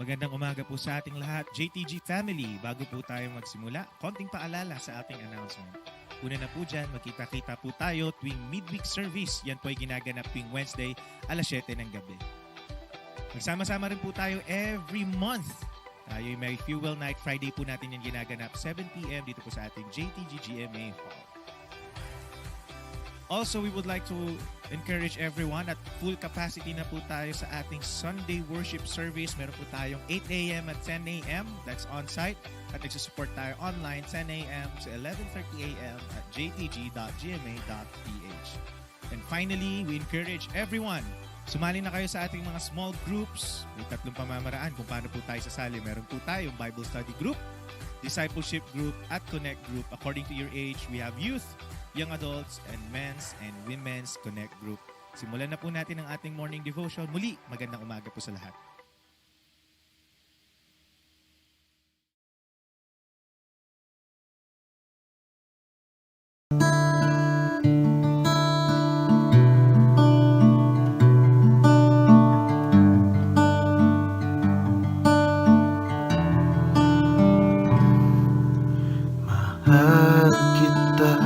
Magandang umaga po sa ating lahat, JTG family. Bago po tayo magsimula, konting paalala sa ating announcement. Una na po dyan, magkita-kita po tayo tuwing midweek service. Yan po ay ginaganap tuwing Wednesday, alas 7 ng gabi. Magsama-sama rin po tayo every month. Tayo may Fuel Night Friday po natin yung ginaganap 7 p.m. dito po sa ating JTG GMA Hall. Also, we would like to encourage everyone at full capacity na po tayo sa ating Sunday worship service. Meron po tayong 8 a.m. at 10 a.m. That's on-site. At nagsusupport tayo online 10 a.m. to 11:30 a.m. at jtg.gma.ph. And finally, we encourage everyone, sumali na kayo sa ating mga small groups. May 3 pamamaraan kung paano po tayo sasali. Meron po tayong Bible study group, discipleship group, at connect group. According to your age, we have youth, young adults, and men's and women's connect group. Simulan na po natin ang ating morning devotion. Muli, magandang umaga po sa lahat. Mahal kita,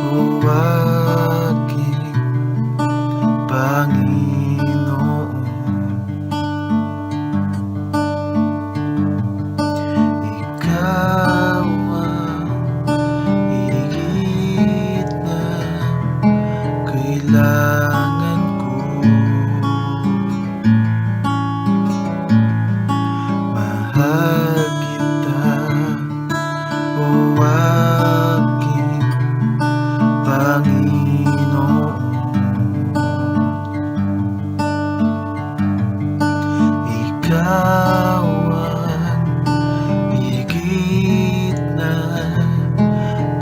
o aking Panginoon. Ikaw ang higit na kailangan ko. Mahal kita, o aking Panginoon. Ikaw ang higit na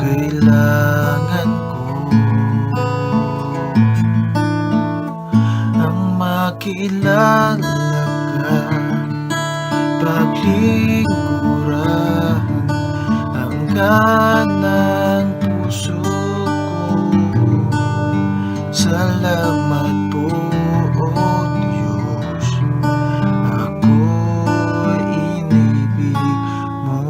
kailangan ko. Ang makilala ka, paglingkuran ang ganang puso ko. Salamat po, O Diyos, ako'y inibig mo.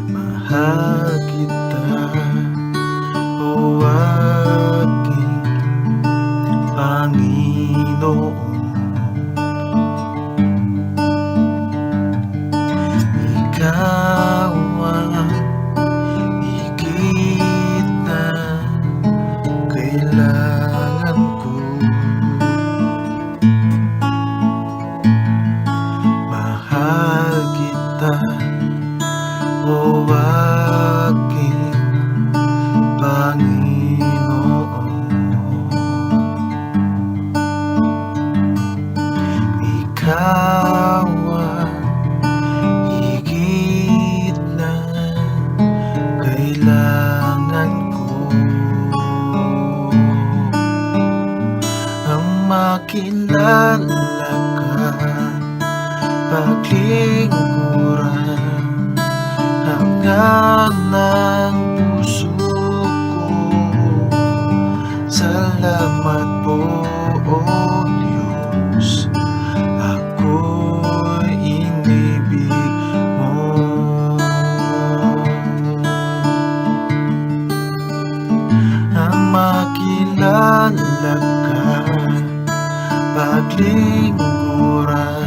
Mahal kita, o aking Panginoon. Ikaw ang higit na kailangan ko. Mahal kita, o aking Panginoon. Ikaw ang higit na kailangan ko. Ang makilala ka, paglingkuran ang ganang puso ko. Salamat po, O Diyos, ako'y inibig mo. Ang makilala ka, paglingkuran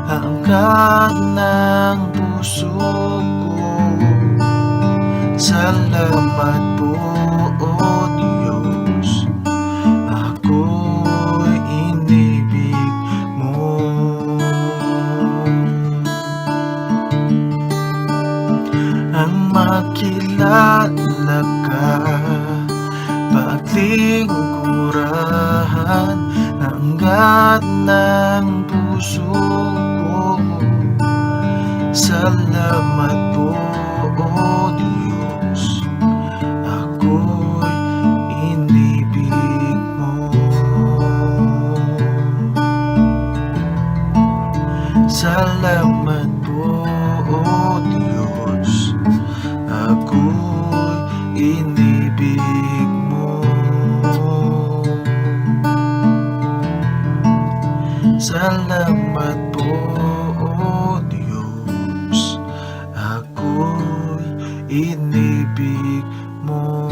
ang ganang puso ko. Salamat po, O Diyos, ako'y inibig mo. Ang makilala ka, paglingkuran ang ganang puso ko. Salamat po, O Diyos, ako'y inibig mo. Salamat po, O Diyos, ako'y inibig mo. inibig mo.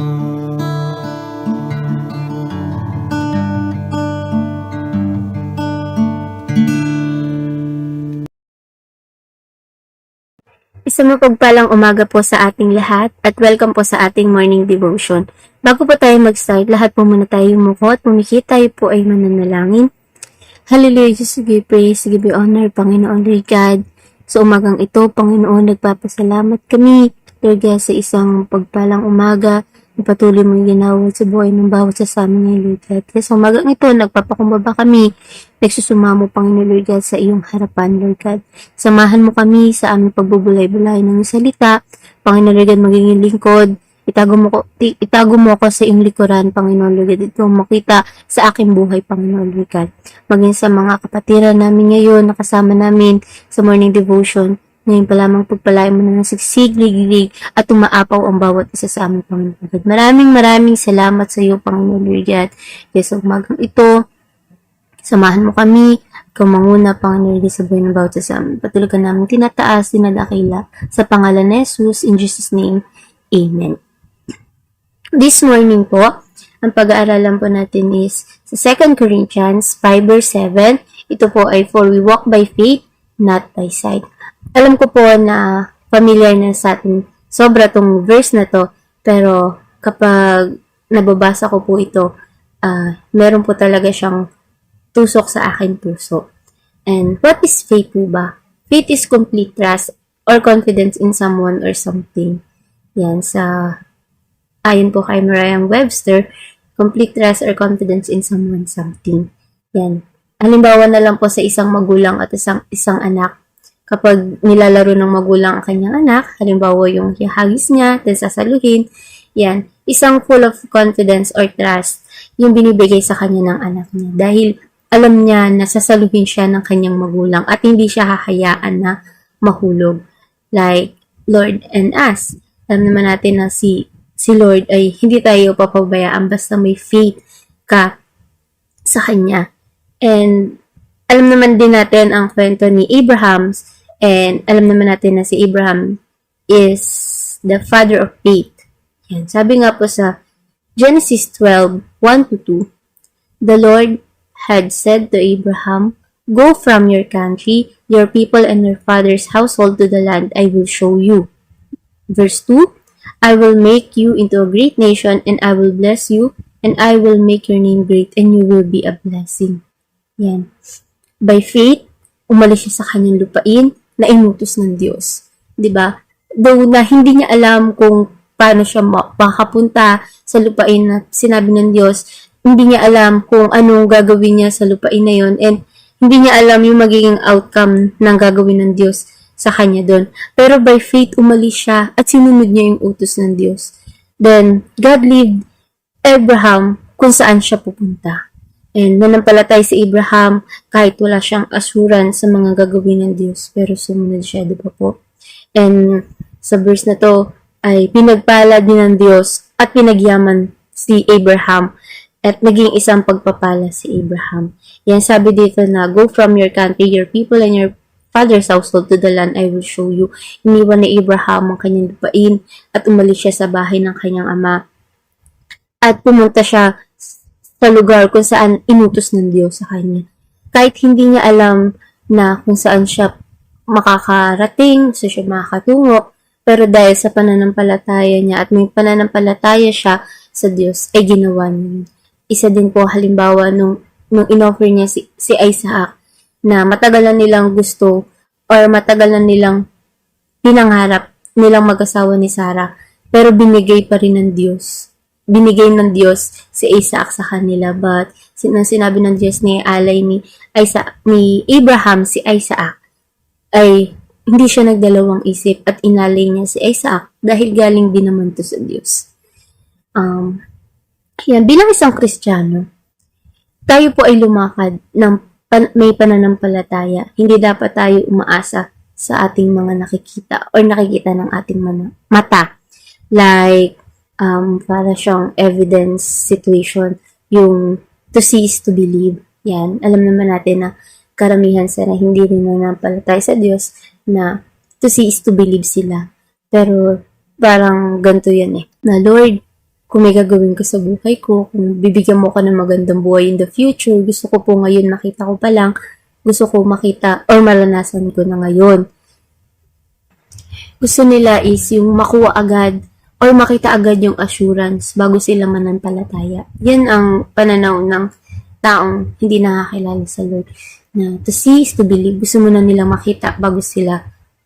Isang mapagpalang umaga po sa ating lahat at welcome po sa ating morning devotion. Bago po tayo mag-start, lahat po muna tayo yumuko at pumikit, tayo po ay mananalangin. Hallelujah, Jesus, give praise, give you honor, Panginoon Lord God. Sa umagang ito, Panginoon, nagpapasalamat kami, Lord God, sa isang pagpalang umaga, na patuloy mong ginawal sa buhay ng bawat sa amin ngayon, Lord God. Kaya sa umagang ito, nagpapakumbaba kami, nagsusumamo, Panginoon Lord God, sa iyong harapan, Lord God. Samahan mo kami sa aming pagbubulay-bulay ng salita, Panginoon Lord God, magiging lingkod. Itago mo ako sa iyong likuran, Panginoon Lord God. Ito makita sa aking buhay, Panginoon Lord God. Maging sa mga kapatiran namin ngayon, nakasama namin sa morning devotion. Ngayon pa lamang pagpalain mo na nasigsig, liglig, at umaapaw ang bawat isa sa amin, Panginoon Lord God. Maraming salamat sa iyo, Panginoon Lord God. Kaya sa umagang ito, samahan mo kami, ikaw manguna, Panginoon Lord God, sa buhay ng bawat isa sa amin. Patuloy ka namin tinataas, dinadakila, sa pangalan ni Jesus, in Jesus' name, Amen. This morning po, ang pag-aaralan po natin is sa 2 Corinthians 5 verse 7. Ito po ay, for we walk by faith, not by sight. Alam ko po na familiar na sa atin sobra tong verse na to, pero kapag nababasa ko po ito, meron po talaga siyang tusok sa aking puso. And what is faith po ba? Faith is complete trust or confidence in someone or something. Yan, ayon po kay Merriam-Webster, complete trust or confidence in someone, something. Yan. Halimbawa na lang po sa isang magulang at isang anak. Kapag nilalaro ng magulang ang kanyang anak, halimbawa yung hihagis niya, then sasaluhin, yan, isang full of confidence or trust yung binibigay sa kanya ng anak niya. Dahil alam niya na sasaluhin siya ng kanyang magulang at hindi siya hahayaan na mahulog. Like Lord and us. Alam naman natin na si Lord ay hindi tayo papabayaan basta may faith ka sa Kanya. And alam naman din natin ang kwento ni Abraham, and alam naman natin na si Abraham is the father of faith. Yan. Sabi nga po sa Genesis 12, 1-2, the Lord had said to Abraham, go from your country, your people, and your father's household to the land I will show you. Verse 2, I will make you into a great nation, and I will bless you, and I will make your name great, and you will be a blessing. Yan. By faith, umalis siya sa kanyang lupain na inutos ng Diyos. 'Di ba? Though na hindi niya alam kung paano siya makapunta sa lupain na sinabi ng Diyos, hindi niya alam kung anong gagawin niya sa lupain na yon, and hindi niya alam yung magiging outcome ng gagawin ng Diyos sa kanya doon. Pero by faith, umalis siya at sinunod niya yung utos ng Diyos. Then, God led Abraham kung saan siya pupunta. And nanampalatay si Abraham kahit wala siyang assurance sa mga gagawin ng Diyos. Pero sumunod siya, di ba po? And sa verse na to, ay pinagpala din ng Diyos at pinagyaman si Abraham at naging isang pagpapala si Abraham. Yan, sabi dito na, go from your country, your people, and your father's household to the land I will show you. Iniwan ni Abraham ang kanyang lupain at umalis siya sa bahay ng kanyang ama. At pumunta siya sa lugar kung saan inutos ng Diyos sa kanya. Kahit hindi niya alam na kung saan siya makakarating, saan siya makakatungo, pero dahil sa pananampalataya niya at may pananampalataya siya sa Diyos, ay ginawa niya. Isa din po halimbawa nung inoffer niya si Isaac, na matagal na nilang gusto or matagal na nilang pinangarap nilang mag-asawa ni Sarah, pero binigay pa rin ng Diyos. Binigay ng Diyos si Isaac sa kanila, but sinabi ng Diyos ni Abraham si Isaac, ay hindi siya nagdalawang isip at inalay niya si Isaac dahil galing din naman to sa Diyos. Yan, bilang isang Kristiyano, tayo po ay lumakad ng may pananampalataya. Hindi dapat tayo umaasa sa ating mga nakikita or nakikita ng ating mata. Like, para siyang evidence situation, yung to see is to believe. Yan, alam naman natin na karamihan sana hindi rin nananampalataya sa Diyos na to see is to believe sila. Pero parang ganito yan eh, na Lord, kung may gagawin ka sa buhay ko, kung bibigyan mo ka ng magandang buhay in the future, gusto ko po ngayon makita ko pa lang, gusto ko makita or maranasan ko na ngayon. Gusto nila is yung makuha agad or makita agad yung assurance bago sila mananampalataya. Yan ang pananaw ng taong hindi nakakilala sa Lord. Na to see is to believe. Gusto mo na nilang makita bago sila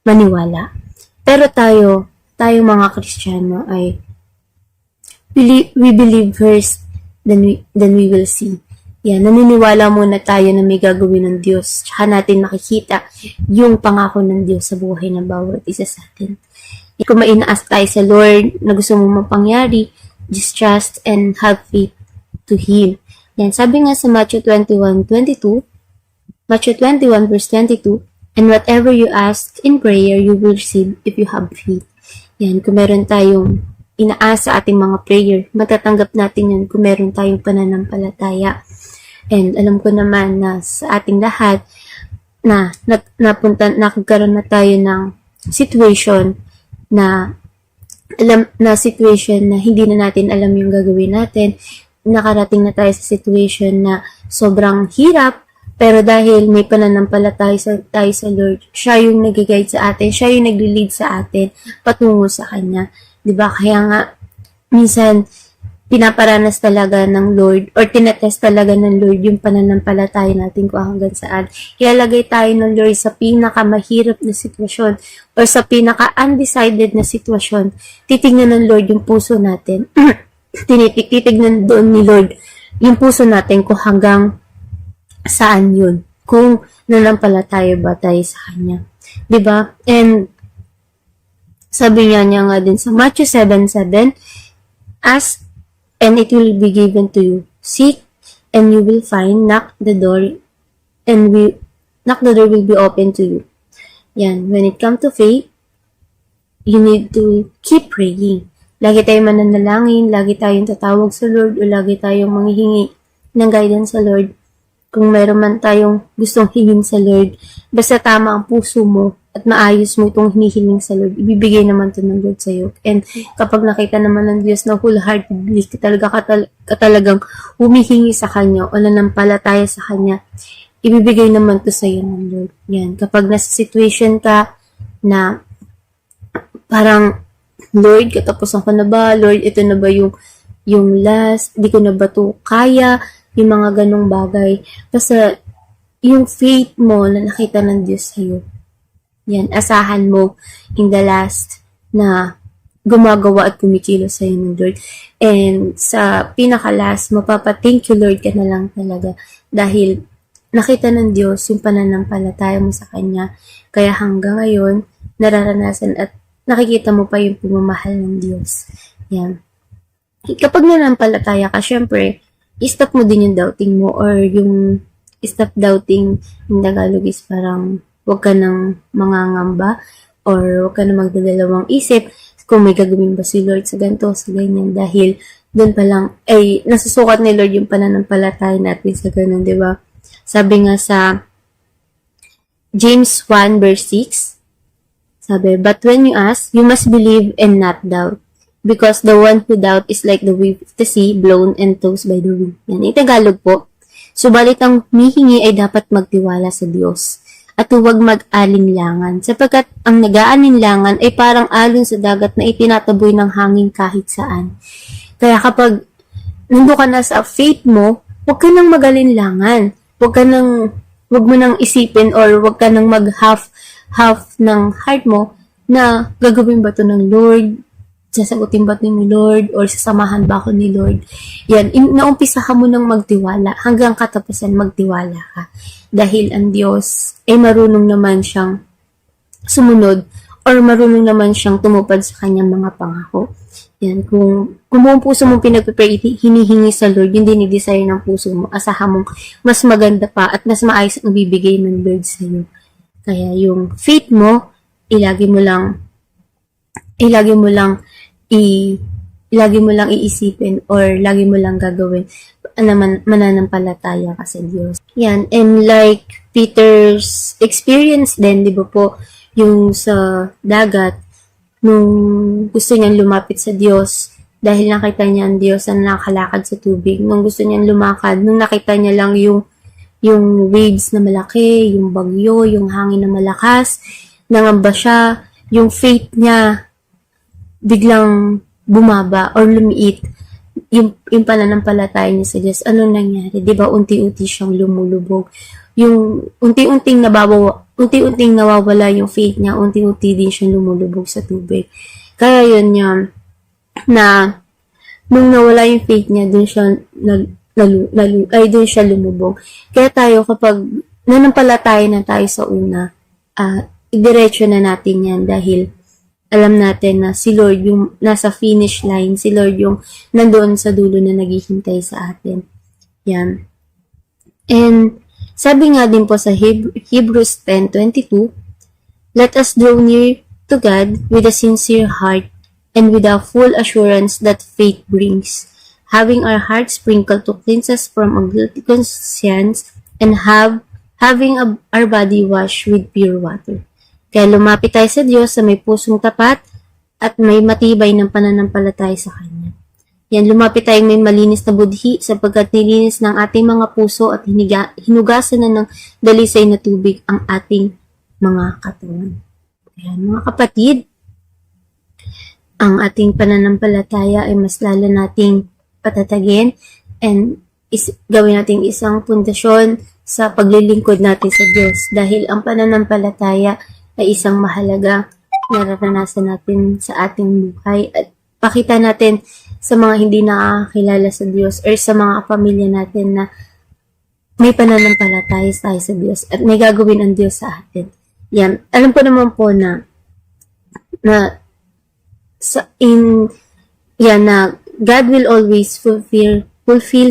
maniwala. Pero tayo mga Kristiyano ay we believe first, then we will see. Yan, naniniwala muna tayo na may gagawin ng Diyos. Tsaka natin makikita yung pangako ng Diyos sa buhay ng bawat isa sa atin. Kung mainaas tayo sa Lord na gusto mo mapangyari, just trust and have faith to Him. Yan, sabi nga sa Matthew 21:22, Matthew 21 verse 22, and whatever you ask in prayer, you will receive if you have faith. Yan, kung meron tayong inaasa sa ating mga prayer, matatanggap natin yun kung meron tayong pananampalataya. And alam ko naman na sa ating lahat na nakagkaroon na tayo ng situation na situation na hindi na natin alam yung gagawin natin. Nakarating na tayo sa situation na sobrang hirap, pero dahil may pananampalataya tayo sa Lord, siya yung nag-guide sa atin, siya yung nag-lead sa atin patungo sa Kanya. Diba? Kaya nga, minsan, pinaparanas talaga ng Lord or tinetest talaga ng Lord yung pananampalataya natin kung hanggang saan. Ilalagay tayo ng Lord sa pinakamahirap na sitwasyon or sa pinaka-undecided na sitwasyon. Titignan ng Lord yung puso natin. Titignan doon ni Lord yung puso natin kung hanggang saan yun. Kung nanampalataya ba tayo sa Kanya. Diba? And sabi niya nga din sa Matthew 7:7, ask and it will be given to you. Seek, and you will find. Knock the door, and knock the door will be open to you. Yan. When it comes to faith, you need to keep praying. Lagi tayong mananalangin, lagi tayong tatawag sa Lord, o lagi tayong manghihingi ng guidance sa Lord. Kung meron man tayong gustong hingin sa Lord, basta tama ang puso mo, at maayos mo itong hinihiling sa Lord, ibibigay naman to ng Lord sa'yo. And kapag nakita naman ng Diyos na wholeheartedly talagang humihingi sa Kanya o nanampalataya sa Kanya, ibibigay naman to sa'yo ng Lord. Yan. Kapag nasa situation ka na parang, Lord, katapusan ko na ba? Lord, ito na ba yung last? Di ko na ba to kaya? Yung mga ganong bagay. Basta yung faith mo na nakita ng Diyos sa'yo, yan, asahan mo in the last na gumagawa at kumikilos sa'yo ng Lord. And sa pinaka-last, mapapa-thank you Lord ka na lang talaga dahil nakita ng Diyos yung pananampalataya mo sa Kanya. Kaya hanggang ngayon, nararanasan at nakikita mo pa yung pagmamahal ng Diyos. Yan. Kapag nanampalataya ka, syempre, i-stop mo din yung doubting mo or yung stop doubting in Tagalog is parang huwag ka nang mangangamba or huwag ka nang magdadalawang isip kung may gagawin ba si Lord sa ganito, sa ganyan. Dahil doon pa lang, ay nasusukat ni Lord yung pananampalataya natin sa ganun, di ba? Sabi nga sa James 1 verse 6, sabi, but when you ask, you must believe and not doubt. Because the one who doubt is like the wave of the sea, blown and tossed by the wind. Yan, Tagalog po. Subalit ang humihingi ay dapat magtiwala sa Diyos at huwag mag-alinlangan, sapagkat ang nag-aalinlangan ay parang alon sa dagat na itinataboy ng hangin kahit saan. Kaya kapag nandun ka na sa faith mo, huwag ka nang mag-alinlangan. Huwag mo nang isipin or huwag ka nang mag-half ng heart mo na gagawin ba to ng Lord? Sasagutin ba ito ni Lord? Or sasamahan ba ako ni Lord? Yan, naumpisa ka mo nang magtiwala. Hanggang katapusan magtiwala ka. Dahil ang Diyos ay marunong naman siyang sumunod or marunong naman siyang tumupad sa kanyang mga pangako. Yan, kung buong puso mong pinagpipray, hinihingi sa Lord, yung dinidesire ng puso mo, asahan mong mas maganda pa at mas maayos ang bibigay ng Lord sa iyo. Kaya yung faith mo, ilagi mo lang iisipin or lagi mo lang gagawin mananampalataya ka sa Diyos. Yan, and like Peter's experience din, di ba po, yung sa dagat, nung gusto niyang lumapit sa Diyos dahil nakita niya ang Diyos na nakalakad sa tubig. Nung gusto niyang lumakad, nung nakita niya lang yung waves na malaki, yung bagyo, yung hangin na malakas, nangamba siya, yung faith niya biglang bumaba or lumiit. Yung pananampalataya niya sa Diyos, ano nangyari? Diba, unti-unti siyang lumulubog. Yung unti-unting nawawala yung faith niya, unti-unti din siyang lumulubog sa tubig. Kaya yun niya, na nung nawala yung faith niya, dun siya lumubog. Kaya tayo, kapag nanampalataya na tayo sa una, idiretso na natin yan dahil alam natin na si Lord yung nasa finish line, si Lord yung nandoon sa dulo na naghihintay sa atin. Yan. And sabi nga din po sa Hebrews 10:22, let us draw near to God with a sincere heart and with a full assurance that faith brings, having our hearts sprinkled to cleanse us from a guilty conscience and having our body washed with pure water. Kaya lumapit tayo sa Diyos sa may pusong tapat at may matibay ng pananampalataya sa Kanya. Yan, lumapit tayong may malinis na budhi sapagkat nilinis ng ating mga puso at hinugasan na ng dalisay na tubig ang ating mga katawan. Kaya mga kapatid, ang ating pananampalataya ay mas lalo nating patatagin and gawin nating isang pundasyon sa paglilingkod natin sa Diyos dahil ang pananampalataya ay isang mahalaga nararanasan natin sa ating buhay at pakita natin sa mga hindi nakakilala sa Diyos or sa mga pamilya natin na may pananampalataya tayo sa Diyos at may gagawin ang Diyos sa atin. Yan. Alam ko naman po na God will always fulfill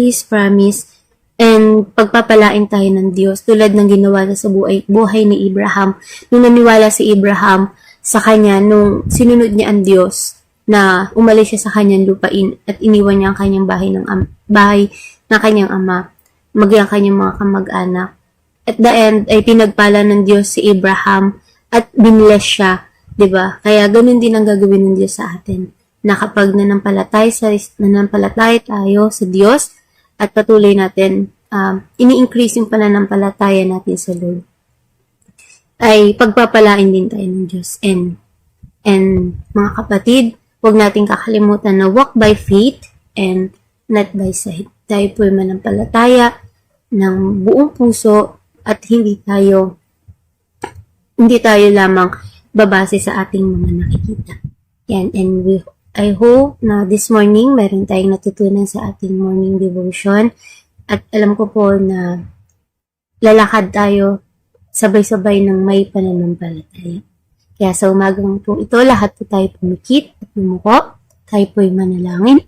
His promise and pagpapalain tayo ng Diyos tulad ng ginawa na sa buhay ni Abraham. Nung naniwala si Abraham sa kanya, nung sinunod niya ang Diyos na umalis siya sa kanyang lupain at iniwan niya ang kanyang bahay ng kanyang ama, maging ang kanyang mga kamag-anak. At the end ay pinagpala ng Diyos si Abraham at binless siya, 'di ba? Kaya ganoon din ang gagawin ng Diyos sa atin. Na kapag nananampalataya tayo sa Diyos at patuloy natin ini-increase yung pananampalataya natin sa Lord, ay pagpapalain din tayo ng Diyos. And mga kapatid, huwag nating kakalimutan na walk by faith and not by sight. Tayo po ay manampalataya ng buong puso at hindi tayo lamang babase sa ating mga nakikita. Yan, and I hope na this morning meron tayong natutunan sa ating morning devotion at alam ko po na lalakad tayo sabay-sabay ng may pananampalataya. Kaya sa umagang po ito, lahat po tayo pumikit at pumuko. Tayo po ay manalangin.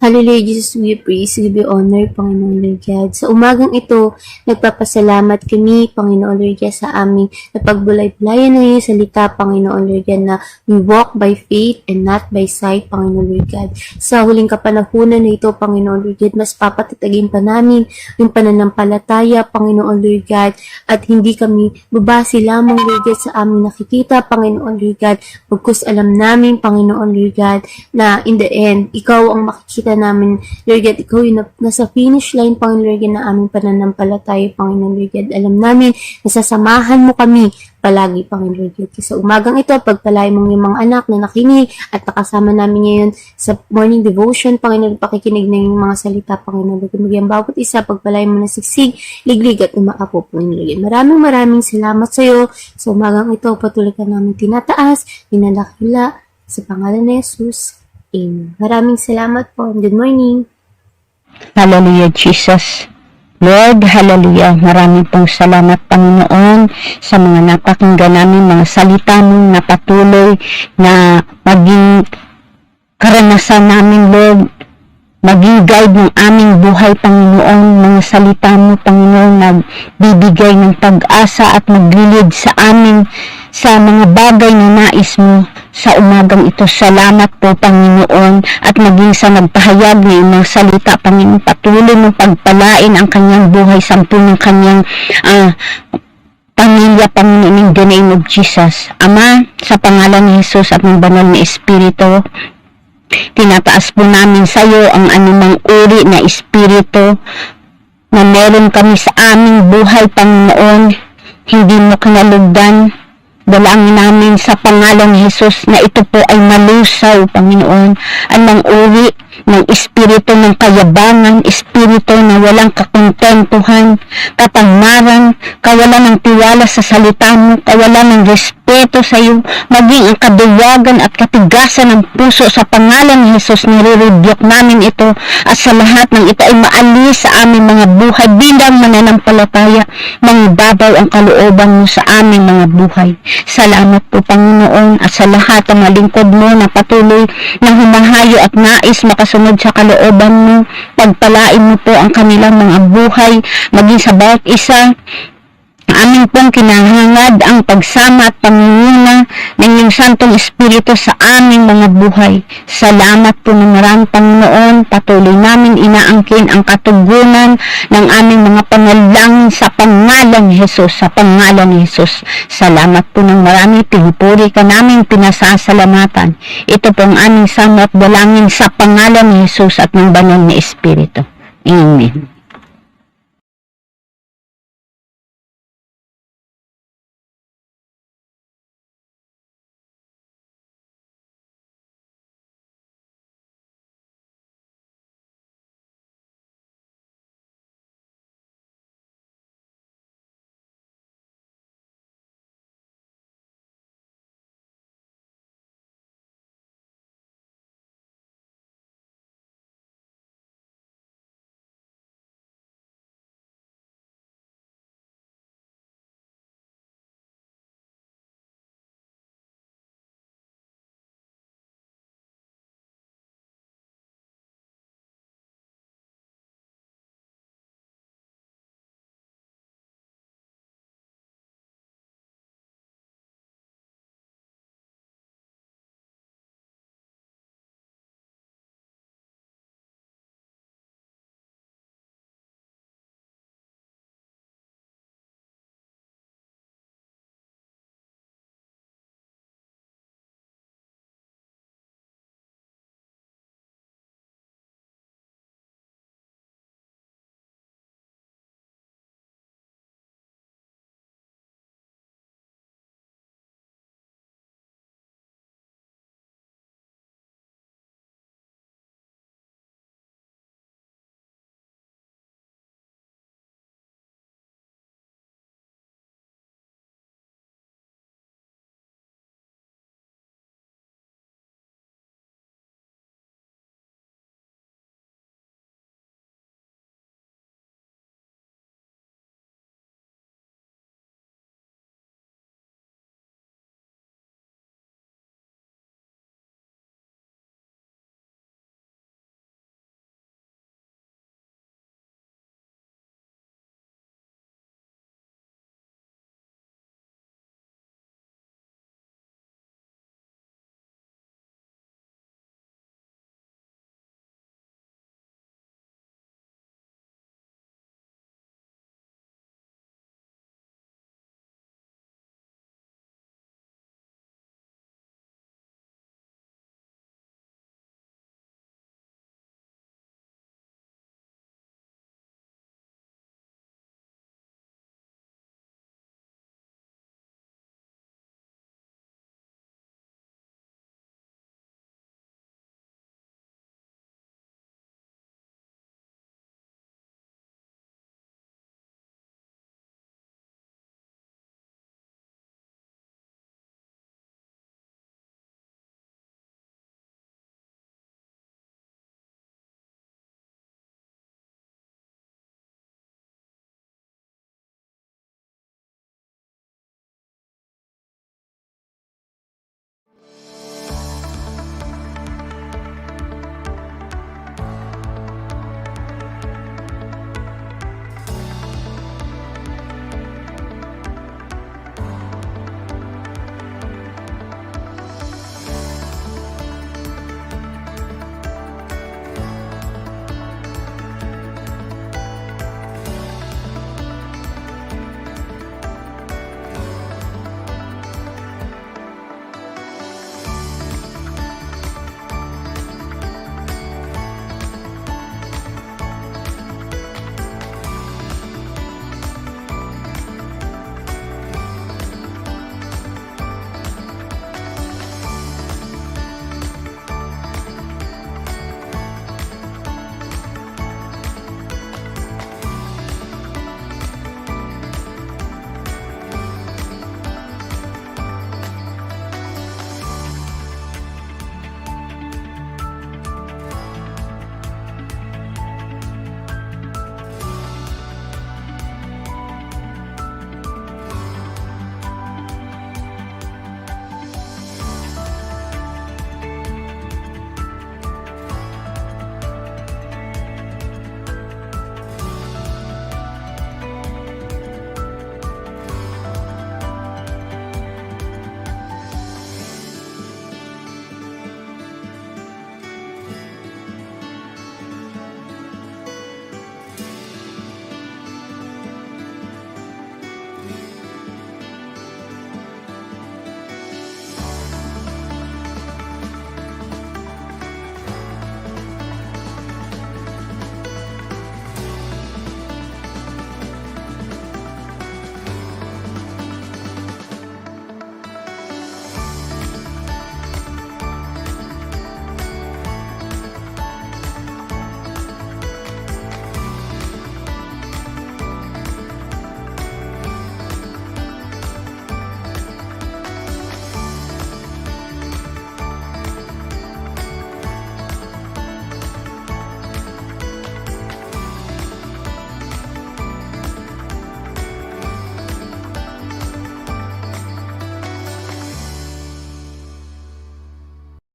Hallelujah, Jesus, we praise, give you honor, Panginoon Lord God. Sa umagang ito, nagpapasalamat kami, Panginoon Lord God, sa aming napagbulay-bulayan na iyong salita, Panginoon Lord God, na we walk by faith and not by sight, Panginoon Lord God. Sa huling kapanahunan na ito, Panginoon Lord God, mas papatatagin pa namin yung pananampalataya, Panginoon Lord God, at hindi kami babase lamang, Lord God, sa aming nakikita, Panginoon Lord God, pagkus alam namin, Panginoon Lord God, na in the end, ikaw ang makikita namin, Lord God, ikaw yung nasa finish line, Panginoon Lord God, na aming pananampalataya, Panginoon Lord God. Alam namin, nasasamahan mo kami palagi, Panginoon Lord God. Sa umagang ito, pagpalain mong yung mga anak na nakinig at nakasama namin ngayon sa morning devotion, Panginoon, pakikinig na yung mga salita, Panginoon Lord God. Maging bawat isa, pagpalain mo na sigsig, liglig at umaapo, Panginoon Lord God. Maraming salamat sa iyo. Sa umagang ito, patuloy ka namin tinataas, pinalakila, sa pangalan ni Jesus. Amen. Maraming salamat po. Good morning. Hallelujah, Jesus. Lord, hallelujah. Maraming pong salamat, Panginoon, sa mga napakinggan namin, mga salita mo na patuloy na maging karanasan namin, Lord. Maging guide ng aming buhay, Panginoon. Mga salita mo, Panginoon, nagbibigay ng pag-asa at maglilid sa amin sa mga bagay na nais mo sa umagang ito. Salamat po, Panginoon, at maging sa nagpahayag ng mga salita, Panginoon, patuloy mong pagpalain ang kanyang buhay, sampu ng kanyang pamilya, Panginoon, in the name of Jesus. Ama, sa pangalan ni Jesus at ng banal na Espiritu, tinataas po namin sa iyo ang anumang uri na espiritu na meron kami sa aming buhay, Panginoon, hindi mo kinalugdan. Dalangin namin sa pangalan ni Jesus na ito po ay malusaw, Panginoon, anong uri ng espiritu ng kayabangan, espiritu na walang kakontentuhan, katamaran, kawalan ng tiwala sa salita mo, kawalan ng respeto sa iyo, maging ang kaduwagan at katigasan ng puso sa pangalan ni Jesus, nire-rebuke namin ito at sa lahat ng ito ay maalis sa aming mga buhay bilang mananampalataya, mangibabaw ang kalooban mo sa aming mga buhay. Salamat po, Panginoon, at sa lahat ng mga lingkod mo na patuloy ng humahayo at nais makasunod sa kalooban mo, pagpalain mo po ang kanilang mga buhay, maging sa bawat isa. Amin pong kinahangad ang pagsama at pangunguna ng iyong Santong Espiritu sa aming mga buhay. Salamat po ng maraming, Panginoon. Patuloy namin inaangkin ang katugunan ng aming mga panalangin sa pangalan ni Jesus, sa pangalan ni Jesus. Salamat po ng marami. Pinupuri ka namin, pinasasalamatan. Ito po ang aming sama at dalangin sa pangalan ni Jesus at ng banal na Espiritu. Amen.